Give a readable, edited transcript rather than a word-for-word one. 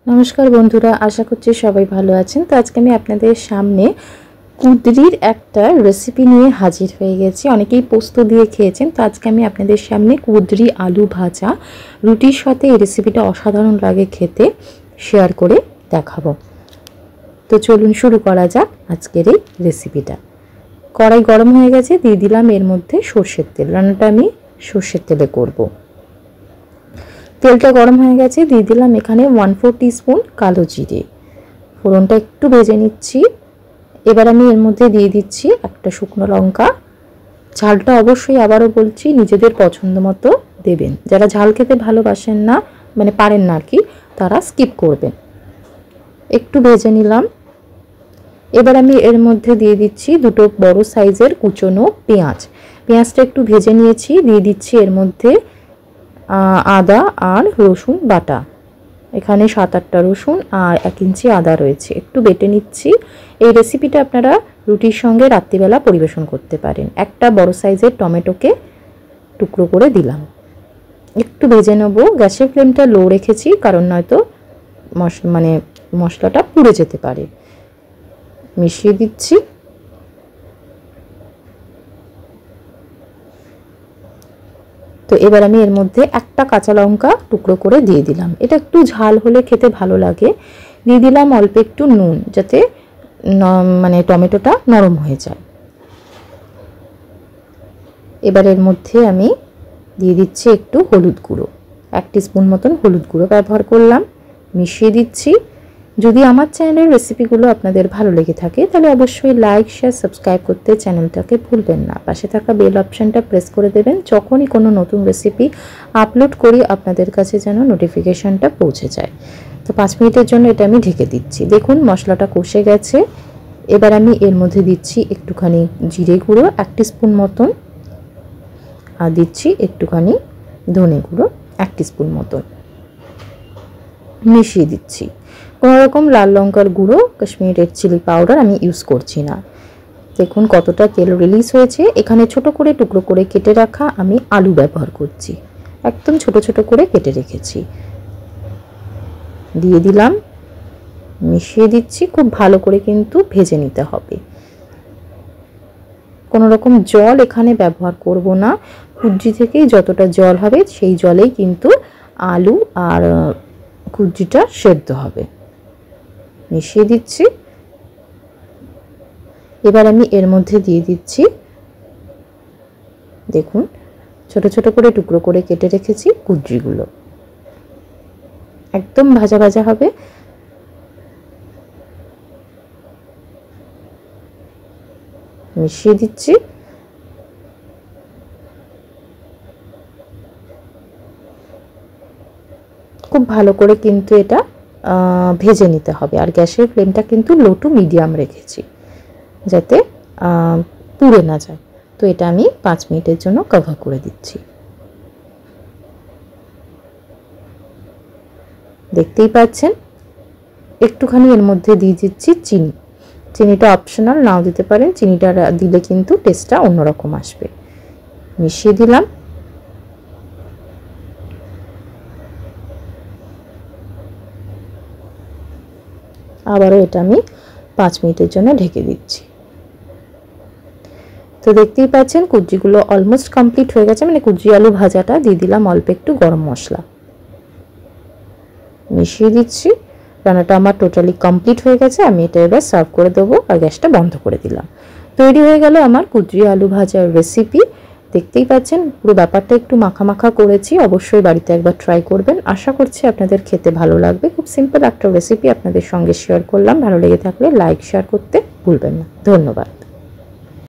नमस्कार बंधुरा आशा करছি সবাই ভালো আছেন। তো আজকে আমি আপনাদের সামনে কুঁদরির একটা রেসিপি নিয়ে হাজির হয়ে গেছি। অনেকেই পোস্ত দিয়ে খেয়েছেন, তো আজকে আমি আপনাদের সামনে কুঁদরি আলু ভাজা রুটির সাথে এই রেসিপিটা অসাধারণ লাগে খেতে শেয়ার করে দেখাবো। তো চলুন শুরু করা যাক আজকের এই রেসিপিটা। কড়াই গরম হয়ে গেছে, দিয়ে দিলাম এর মধ্যে সরষের তেল। রান্নাটা আমি সরষের তেলে করব। তেলটা গরম হয়ে গেছে, দিয়ে দিলাম এখানে 1/4 টিস্পুন কালো জিরে। ফোড়নটা একটু ভেজে নিচ্ছি। এবার আমি এর মধ্যে দিয়ে দিচ্ছি একটা শুকনো লঙ্কা। ঝালটা অবশ্যই আবারও বলছি নিজেদের পছন্দ মতো দেবেন। যারা ঝাল খেতে ভালোবাসেন না, মানে পারেন না আর কি, তারা স্কিপ করবেন। একটু ভেজে নিলাম। এবার আমি এর মধ্যে দিয়ে দিচ্ছি দুটো বড় সাইজের কুচনো পেঁয়াজ। পেঁয়াজটা একটু ভেজে নিয়েছি, দিয়ে দিচ্ছি এর মধ্যে আদা আর রসুন বাটা। এখানে 7-8টা রসুন আর 1 ইঞ্চি আদা রয়েছে, একটু বেটে নিচ্ছি। এই রেসিপিটা আপনারা রুটির সঙ্গে রাত্রিবেলা পরিবেশন করতে পারেন। একটা বড় সাইজের টমেটোকে টুকরো করে দিলাম। একটু ভেজে নেব। গ্যাসের ফ্লেমটা লো রেখেছি, কারণ নয়তো মশলাটা পুড়ে যেতে পারে। মিশিয়ে দিচ্ছি। তো এবার আমি এর মধ্যে একটা কাঁচা লঙ্কা টুকরো করে দিয়ে দিলাম। এটা একটু ঝাল হলে খেতে ভালো লাগে। দিয়ে দিলাম অল্প একটু নুন, যাতে টমেটোটা নরম হয়ে যায়। এবার এর মধ্যে আমি দিয়ে দিচ্ছি একটু হলুদ গুঁড়ো। 1 টিস্পুন মতন হলুদ গুঁড়ো ব্যবহার করলাম। মিশিয়ে দিচ্ছি। যদি আমার চ্যানেলের রেসিপিগুলো আপনাদের ভালো লেগে থাকে তাহলে অবশ্যই লাইক, শেয়ার, সাবস্ক্রাইব করতে চ্যানেলটাকে ভুলবেন না। পাশে থাকা বেল অপশানটা প্রেস করে দেবেন। যখনই কোনো নতুন রেসিপি আপলোড করি আপনাদের কাছে যেন নোটিফিকেশানটা পৌঁছে যায়। তো 5 মিনিটের জন্য এটা আমি ঢেকে দিচ্ছি। দেখুন মশলাটা কষে গেছে। এবার আমি এর মধ্যে দিচ্ছি একটুখানি জিরে গুঁড়ো 1 টিস্পুন মতন, আর দিচ্ছি একটুখানি ধনে গুঁড়ো 1 টিস্পুন মতন। মিশিয়ে দিচ্ছি। কোনো রকম লাল লঙ্কার গুঁড়ো, কাশ্মীরি রেড চিলি পাউডার আমি ইউজ করছি না। দেখুন কতটা তেল রিলিজ হয়েছে। এখানে ছোট করে টুকরো করে কেটে রাখা আমি আলু ব্যবহার করছি। একদম ছোট ছোট করে কেটে রেখেছি। দিয়ে দিলাম। মিশিয়ে দিচ্ছি। খুব ভালো করে কিন্তু ভেজে নিতে হবে। কোনো রকম জল এখানে ব্যবহার করব না। কুঁদরি থেকেই যতটা জল হবে সেই জলেই কিন্তু আলু আর কুঁদরিটা সেদ্ধ হবে। মিশিয়ে দিচ্ছি। এবার আমি এর মধ্যে দিয়ে দিচ্ছি, দেখুন ছোট ছোট করে টুকরো করে কেটে রেখেছি কুঁদরিগুলো। একদম ভাজা ভাজা হবে। মিশিয়ে দিচ্ছি। খুব ভালো করে কিন্তু এটা ভেজে নিতে হবে। আর গ্যাসের ফ্লেমটা কিন্তু লো টু মিডিয়াম রেখেছি, যাতে পুড়ে না যায়। তো এটা আমি 5 মিনিটের জন্য কভার করে দিচ্ছি। দেখতেই পাচ্ছেন একটুখানি এর মধ্যে দিয়ে দিচ্ছি চিনি। চিনিটা অপশনাল, নাও দিতে পারেন। চিনিটা দিলে কিন্তু টেস্টটা অন্যরকম আসবে। মিশিয়ে দিলাম। আবারও এটা আমি 5 মিনিটের জন্য ঢেকে দিচ্ছি। তো দেখতেই পাচ্ছেন কুঁদরিগুলো অলমোস্ট কমপ্লিট হয়ে গেছে, মানে কুঁদরি আলু ভাজাটা। দিয়ে দিলাম অল্প একটু গরম মশলা। মিশিয়ে দিচ্ছি। রান্নাটা আমার টোটালি কমপ্লিট হয়ে গেছে। আমি এটা এবার সার্ভ করে দেবো আর গ্যাসটা বন্ধ করে দিলাম। তৈরি হয়ে গেল আমার কুঁদরি আলু ভাজার রেসিপি। দেখতেই পাচ্ছেন পুরো ব্যাপারটা একটু মাখা মাখা করেছি। অবশ্যই বাড়িতে একবার ট্রাই করবেন। আশা করছি আপনাদের খেতে ভালো লাগবে। খুব সিম্পল একটা রেসিপি আপনাদের সঙ্গে শেয়ার করলাম। ভালো লেগে থাকলে লাইক, শেয়ার করতে ভুলবেন না। ধন্যবাদ।